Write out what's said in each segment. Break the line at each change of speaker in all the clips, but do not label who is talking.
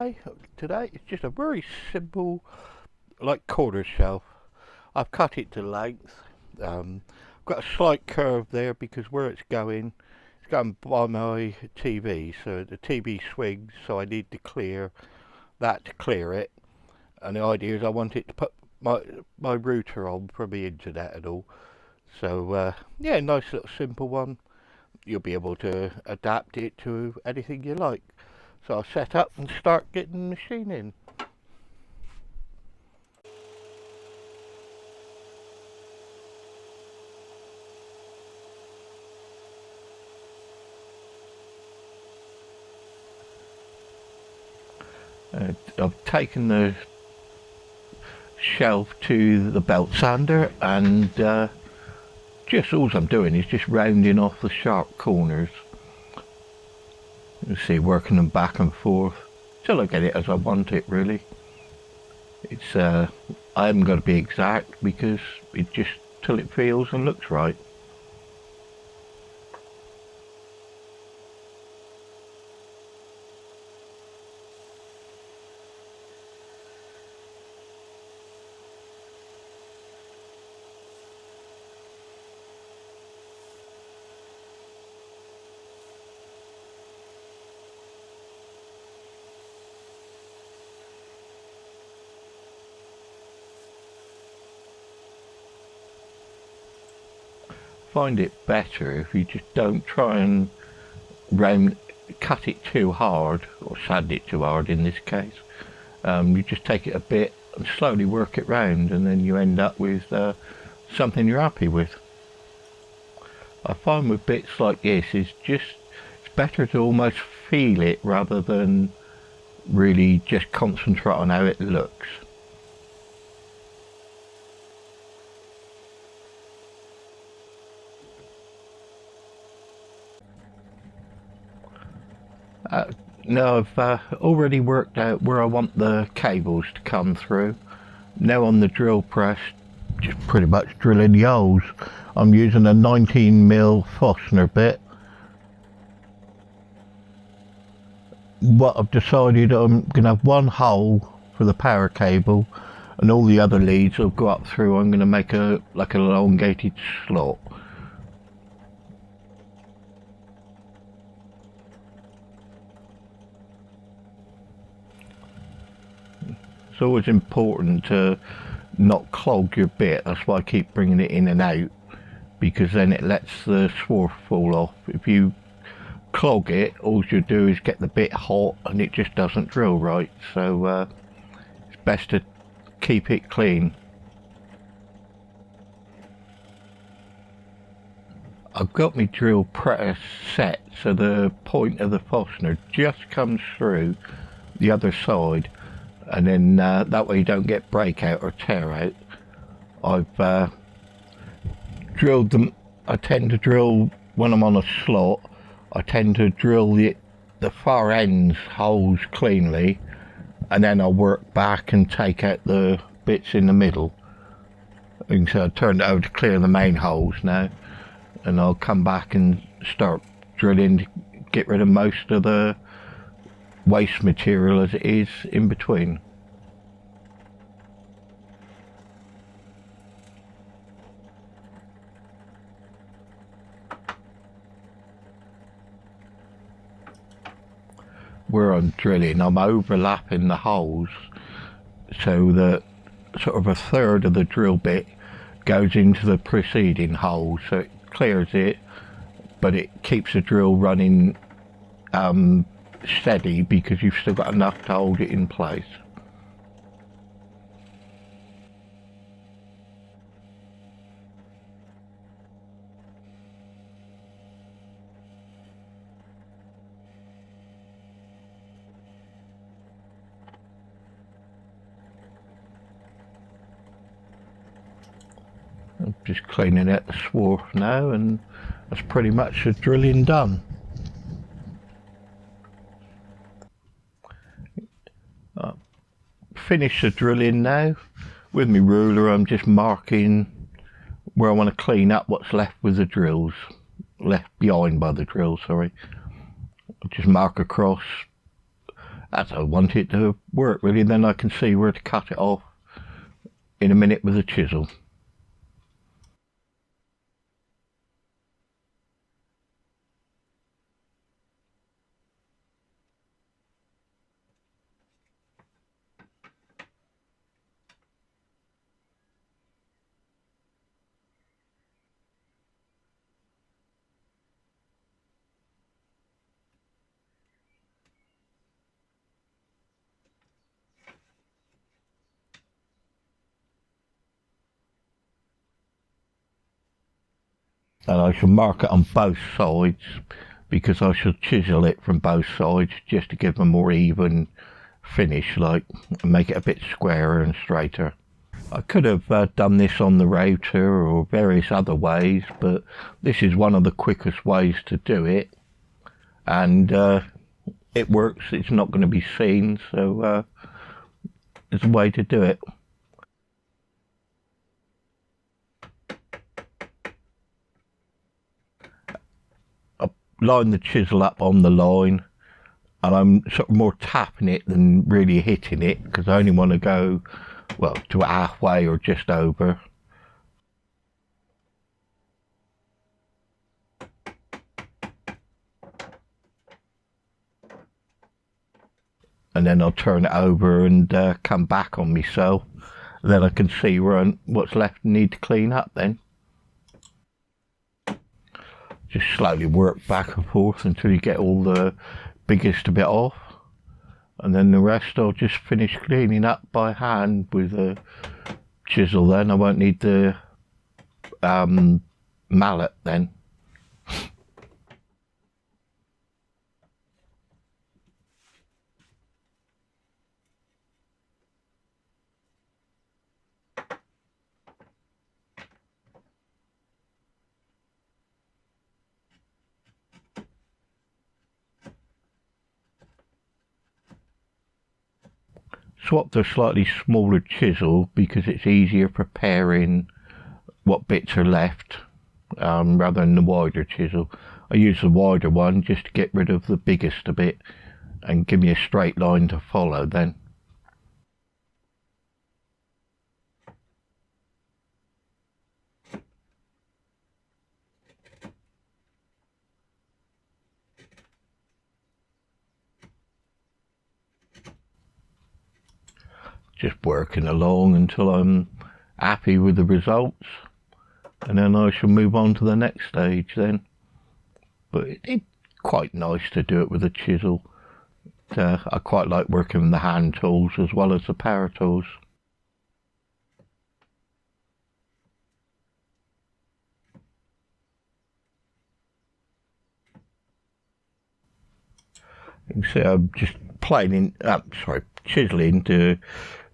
anyway. Today it's just a very simple, like, quarter shelf. I've cut it to length. Got a slight curve there because where it's going by my TV, so the TV swings, so I need to clear that to clear it. And the idea is I want it to put my router on for the internet and all. So yeah, nice little simple one. You'll be able to adapt it to anything you like. So I'll set up and start getting the machine in. I've taken the shelf to the belt sander, and just all I'm doing is just rounding off the sharp corners. You see, working them back and forth till I get it as I want it, really. It's I haven't got to be exact because it just till it feels and looks right. Find it better if you just don't try and cut it too hard, or sand it too hard in this case. You just take it a bit and slowly work it round, and then you end up with something you're happy with. I find with bits like this it's better to almost feel it rather than really just concentrate on how it looks. Now I've already worked out where I want the cables to come through. Now on the drill press, just pretty much drilling the holes. I'm using a 19mm Forstner bit. What I've decided, I'm going to have one hole for the power cable, and all the other leads will go up through. I'm going to make like an elongated slot. It's always important to not clog your bit. That's why I keep bringing it in and out, because then it lets the swarf fall off. If you clog it, all you do is get the bit hot and it just doesn't drill right. So it's best to keep it clean. I've got my drill press set so the point of the Forstner just comes through the other side, and then that way you don't get breakout or tear out. I've drilled them. I tend to drill when I'm on a slot. I tend to drill the far ends holes cleanly, and then I'll work back and take out the bits in the middle. And so I turned it over to clear the main holes now, and I'll come back and start drilling to get rid of most of the waste material as it is in between. Where I'm drilling, I'm overlapping the holes so that sort of a third of the drill bit goes into the preceding hole, so it clears it, but it keeps the drill running steady because you've still got enough to hold it in place. I'm just cleaning out the swarf now, and that's pretty much the drilling done. Finish the drilling now. With my ruler I'm just marking where I want to clean up what's left with the drills, left behind by the drill, sorry. I'll just mark across as I want it to work really. Then I can see where to cut it off in a minute with a chisel. And I shall mark it on both sides because I shall chisel it from both sides just to give a more even finish, like, and make it a bit squarer and straighter. I could have done this on the router or various other ways, but this is one of the quickest ways to do it, and it works. It's not going to be seen, so it's a way to do it. Line the chisel up on the line, and I'm sort of more tapping it than really hitting it because I only want to go, well, to halfway or just over. And then I'll turn it over and come back on myself. Then I can see what's left and need to clean up then. Just slowly work back and forth until you get all the biggest bit off, and then the rest I'll just finish cleaning up by hand with a chisel. Then I won't need the mallet then. Swap the slightly smaller chisel because it's easier preparing what bits are left rather than the wider chisel. I use the wider one just to get rid of the biggest bit and give me a straight line to follow then. Just working along until I'm happy with the results, and then I shall move on to the next stage then. But it's quite nice to do it with a chisel. I quite like working with the hand tools as well as the power tools. You can see I'm just chiseling to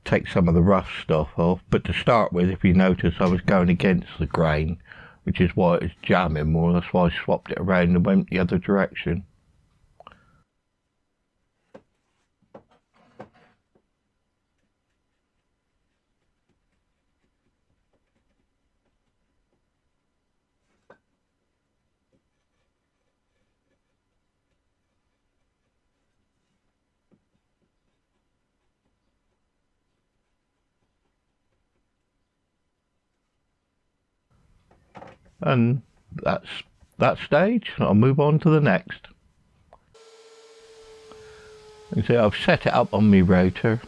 take some of the rough stuff off. But to start with, if you notice, I was going against the grain, which is why it's jamming more. That's why I swapped it around and went the other direction. And that's that stage. I'll move on to the next. You see, I've set it up on my router.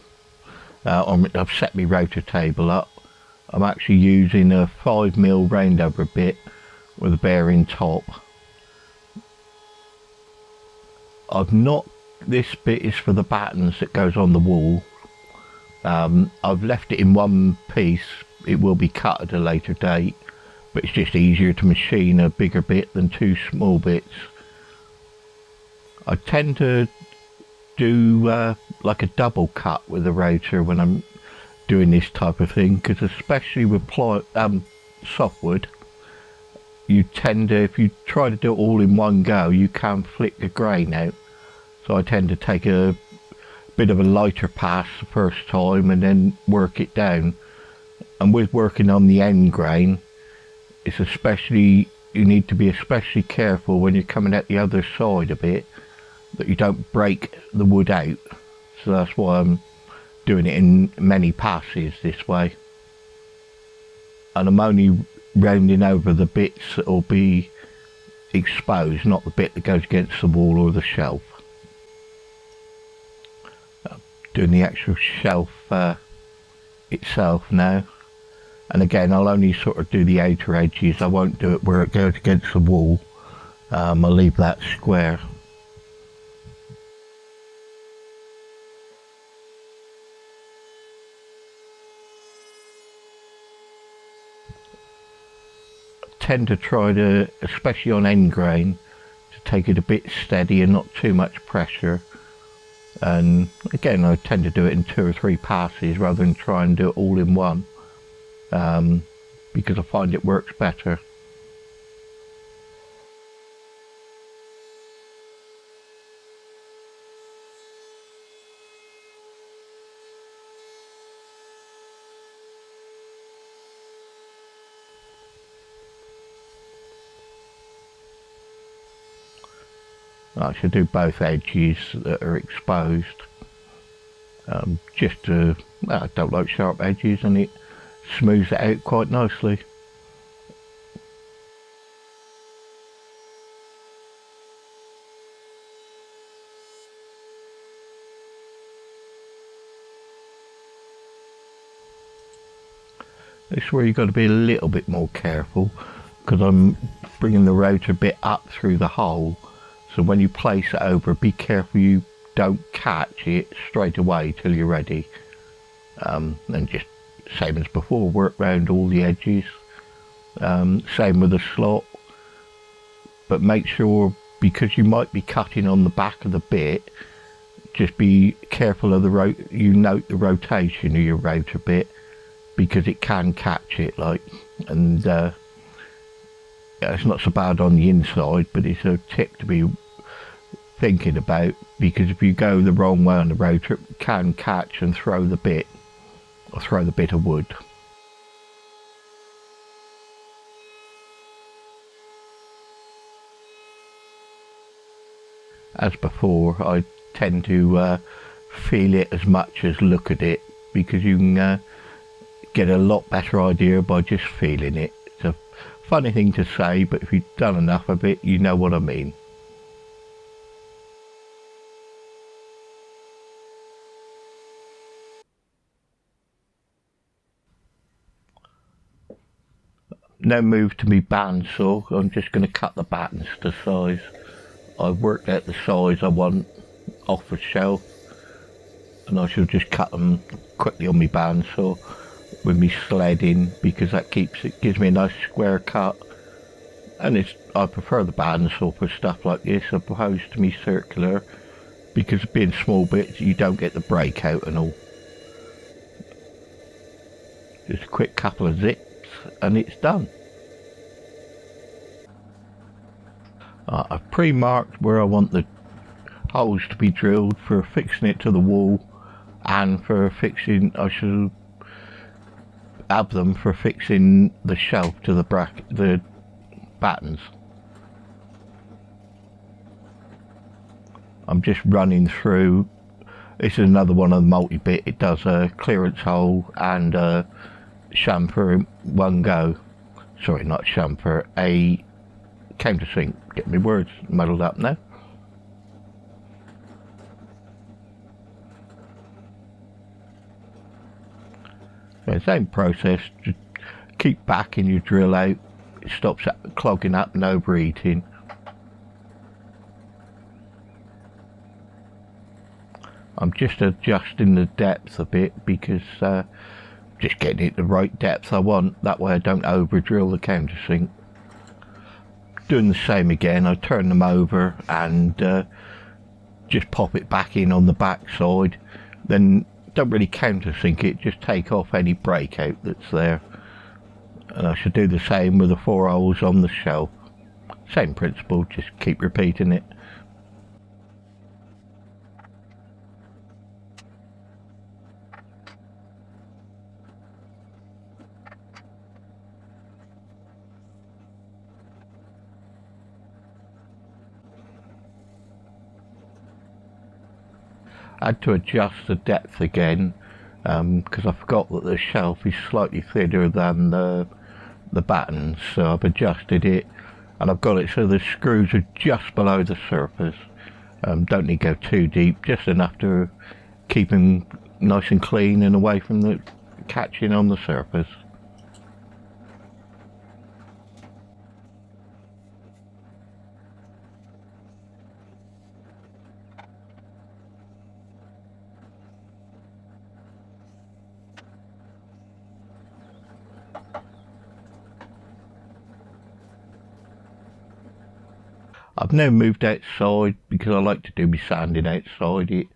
I've set my router table up. I'm actually using a 5mm round over bit with a bearing top. This bit is for the battens that goes on the wall. I've left it in one piece. It will be cut at a later date, but it's just easier to machine a bigger bit than two small bits. I tend to do like a double cut with the router when I'm doing this type of thing, because especially with softwood, you tend to, if you try to do it all in one go, you can flick the grain out. So I tend to take a bit of a lighter pass the first time and then work it down. And with working on the end grain, it's you need to be especially careful when you're coming out the other side a bit, that you don't break the wood out, so that's why I'm doing it in many passes this way. And I'm only rounding over the bits that will be exposed, not the bit that goes against the wall or the shelf. Doing the actual shelf itself now, and again I'll only sort of do the outer edges. I won't do it where it goes against the wall. I'll leave that square. Tend to try to, especially on end grain, to take it a bit steady and not too much pressure. And again, I tend to do it in 2 or 3 passes rather than try and do it all in one, because I find it works better. I should do both edges that are exposed, just to, well, I don't like sharp edges and it smooths it out quite nicely. This is where you've got to be a little bit more careful, because I'm bringing the router bit up through the hole, so when you place it over, be careful you don't catch it straight away till you're ready. And just same as before, work round all the edges. Same with the slot, but make sure, because you might be cutting on the back of the bit, just be careful of you note the rotation of your router bit, because it can catch it, like, and it's not so bad on the inside, but it's a tip to be thinking about, because if you go the wrong way on the router, it can catch and throw the bit, or throw the bit of wood. As before, I tend to feel it as much as look at it, because you can get a lot better idea by just feeling it. It's a funny thing to say, but if you've done enough of it, you know what I mean. Now move to my bandsaw. I'm just going to cut the battens to size. I've worked out the size I want off the shelf, and I shall just cut them quickly on my bandsaw with me sled in, because that gives me a nice square cut. And I prefer the bandsaw for stuff like this opposed to me circular, because being small bits you don't get the breakout and all. Just a quick couple of zips and it's done. I've pre-marked where I want the holes to be drilled for fixing it to the wall, and for fixing, I should have them for fixing the shelf to the battens. I'm just running through. This is another one of the multi-bit. It does a clearance hole and a chamfer in one go. Sorry, not chamfer, a countersink. Get my words muddled up now. So same process, just keep backing your drill out. It stops clogging up and overheating. I'm just adjusting the depth a bit, because just getting it the right depth I want. That way I don't over drill the countersink. Doing the same again, I turn them over and just pop it back in on the back side. Then don't really countersink it, just take off any breakout that's there. And I should do the same with the 4 holes on the shelf. Same principle, just keep repeating it. I had to adjust the depth again because I forgot that the shelf is slightly thinner than the battens, so I've adjusted it and I've got it so the screws are just below the surface. Don't need to go too deep, just enough to keep them nice and clean and away from the catching on the surface. I've now moved outside because I like to do my sanding outside. It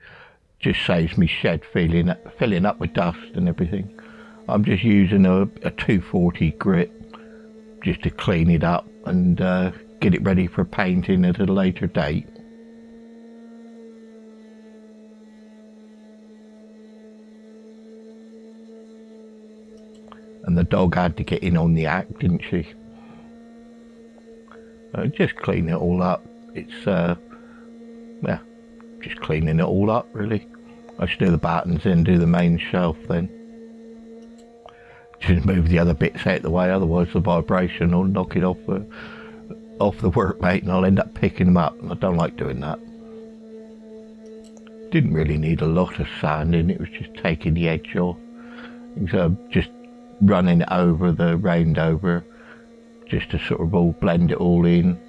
just saves me shed filling up with dust and everything. I'm just using a 240 grit just to clean it up and get it ready for painting at a later date. And the dog had to get in on the act, didn't she? Just clean it all up. It's yeah, just cleaning it all up really. I should do the battens in, do the main shelf then. Just move the other bits out of the way, otherwise the vibration will knock it off the workmate and I'll end up picking them up, and I don't like doing that. Didn't really need a lot of sanding, it was just taking the edge off. So just running it over the round over, just to sort of all blend it all in.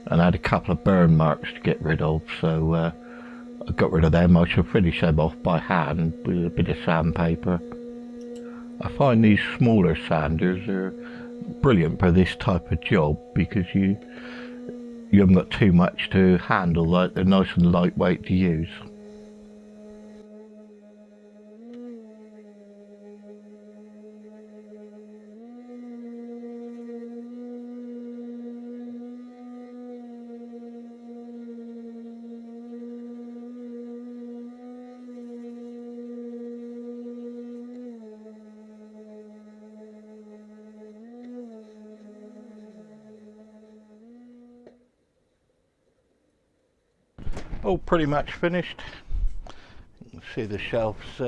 And I had a couple of burn marks to get rid of, so I got rid of them. I shall finish them off by hand with a bit of sandpaper. I find these smaller sanders are brilliant for this type of job because you haven't got too much to handle, like they're nice and lightweight to use. All pretty much finished. You can see the shelves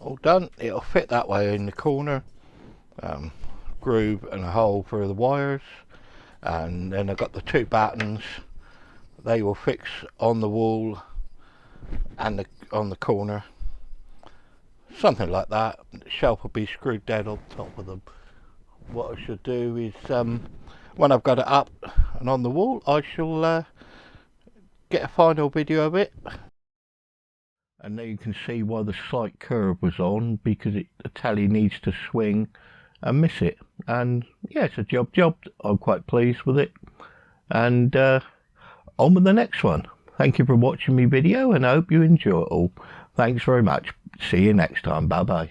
all done. It'll fit that way in the corner. Groove and a hole for the wires, and then I've got the two battens. They will fix on the wall and on the corner, something like that. The shelf will be screwed down on top of them. What I should do is when I've got it up and on the wall, I shall get a final video of it. And now you can see why the slight curve was on, because the telly needs to swing and miss it. And yeah, it's a job. I'm quite pleased with it. And on with the next one. Thank you for watching my video, and I hope you enjoy it all. Thanks very much. See you next time. Bye bye.